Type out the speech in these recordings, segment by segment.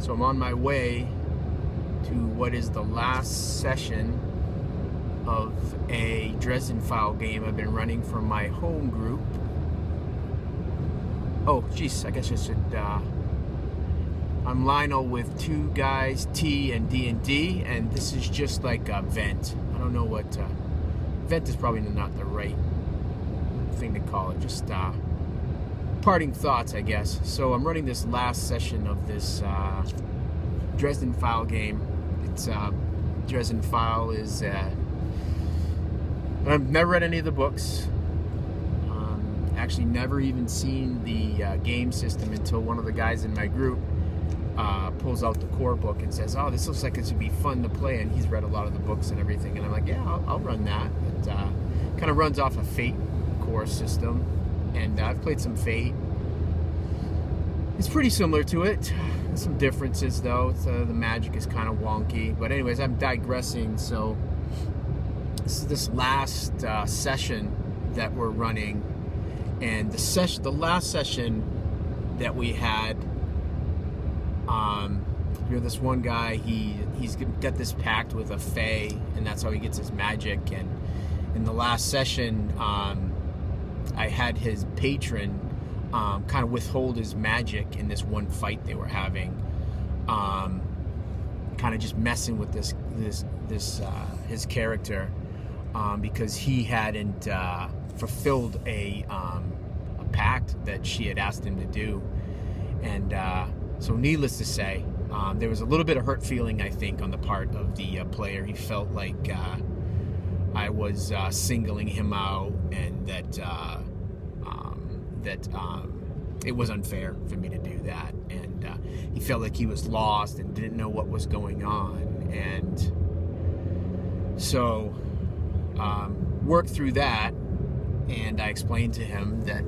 So I'm on my way to what is the last session of a Dresden File game I've been running for my home group. Oh, geez, I guess I should. I'm Lionel with two guys, T and D&D, and this is just like a vent. I don't know what vent is probably not the right thing to call it. Just parting thoughts, I guess. So I'm running this last session of this Dresden File game. It's Dresden File is. I've never read any of the books. Actually, never even seen the game system until one of the guys in my group pulls out the core book and says, "Oh, this looks like it would be fun to play." And he's read a lot of the books and everything. And I'm like, "Yeah, I'll run that." It kind of runs off a Fate core system, and I've played some Fate. It's pretty similar to it. There's some differences though. The magic is kind of wonky. But anyways, I'm digressing. So this is this last session that we're running, and the last session that we had. You're this one guy. He's got this pact with a fae, and that's how he gets his magic. And in the last session, I had his patron kind of withhold his magic in this one fight they were having, kind of just messing with this his character because he hadn't fulfilled a pact that she had asked him to do, and so needless to say, there was a little bit of hurt feeling, I think, on the part of the player. He felt like I was singling him out, and that it was unfair for me to do that. And he felt like he was lost and didn't know what was going on. And so worked through that, and I explained to him that,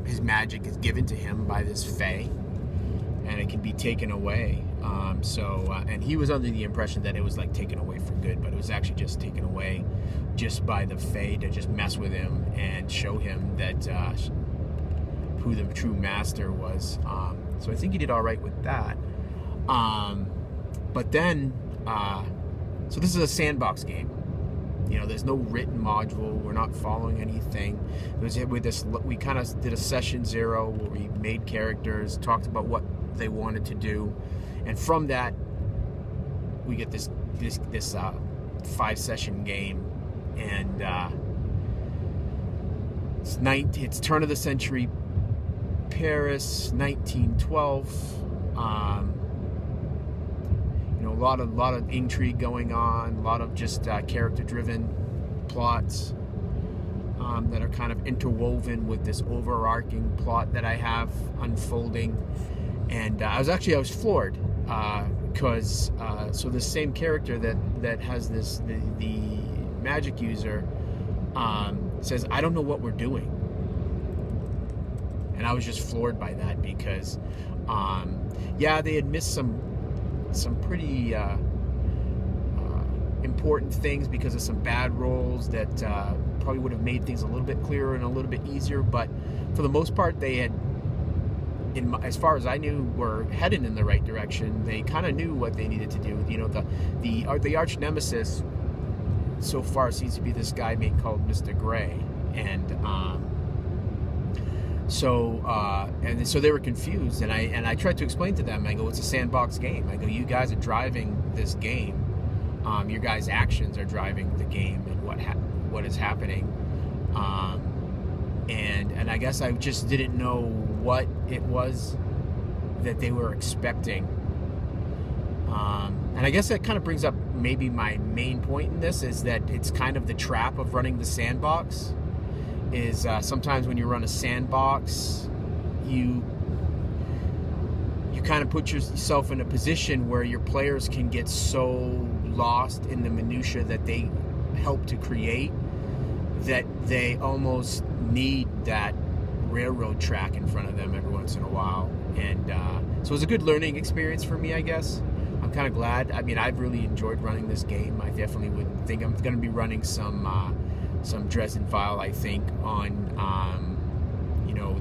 his magic is given to him by this fae, and it can be taken away. And he was under the impression that it was like taken away for good, but it was actually just taken away just by the fae to just mess with him and show him that who the true master was. So I think he did all right with that. But then, so this is a sandbox game. There's no written module. We're not following anything. We kind of did a session 0 where we made characters, talked about what they wanted to do, and from that we get this 5-session game, and it's turn of the century Paris, 1912. A lot of intrigue going on, a lot of just character-driven plots that are kind of interwoven with this overarching plot that I have unfolding. And I was floored because so the same character that has the magic user says, "I don't know what we're doing," and I was just floored by that because they had missed some pretty important things because of some bad rolls that probably would have made things a little bit clearer and a little bit easier. But for the most part, they had, as far as I knew, were headed in the right direction. They kind of knew what they needed to do. The arch nemesis so far seems to be this guy called Mr. Gray, and so they were confused, and I tried to explain to them. I go, "It's a sandbox game." I go, "You guys are driving this game. Your guys' actions are driving the game, and what is happening." And I guess I just didn't know what it was that they were expecting. And I guess that kind of brings up maybe my main point in this, is that it's kind of the trap of running the sandbox. Is sometimes when you run a sandbox, you kind of put yourself in a position where your players can get so lost in the minutia that they help to create that they almost need that railroad track in front of them every once in a while. And so it was a good learning experience for me, I guess. I'm kind of glad. I mean, I've really enjoyed running this game. I definitely would think I'm going to be running some Dresden File, I think, on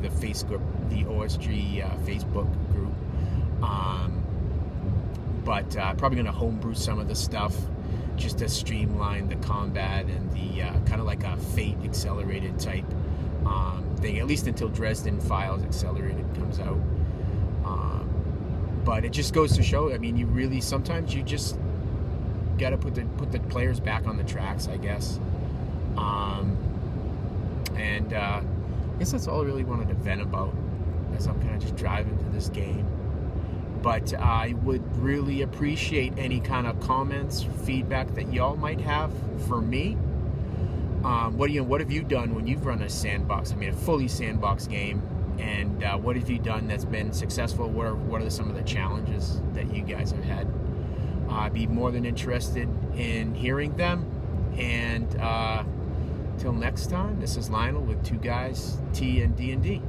the Facebook, the OSG Facebook group. but probably going to homebrew some of the stuff just to streamline the combat and the kind of like a Fate accelerated type thing, at least until Dresden Files Accelerated comes out. But it just goes to show, I mean, you really, sometimes you just got to put the players back on the tracks, I guess. And I guess that's all I really wanted to vent about as I'm kind of just driving to this game. But I would really appreciate any kind of comments, feedback that y'all might have for me. What have you done when you've run a sandbox? I mean, a fully sandbox game, and what have you done that's been successful? What are some of the challenges that you guys have had? I'd be more than interested in hearing them. And till next time, this is Lionel with Two Guys, T and D&D.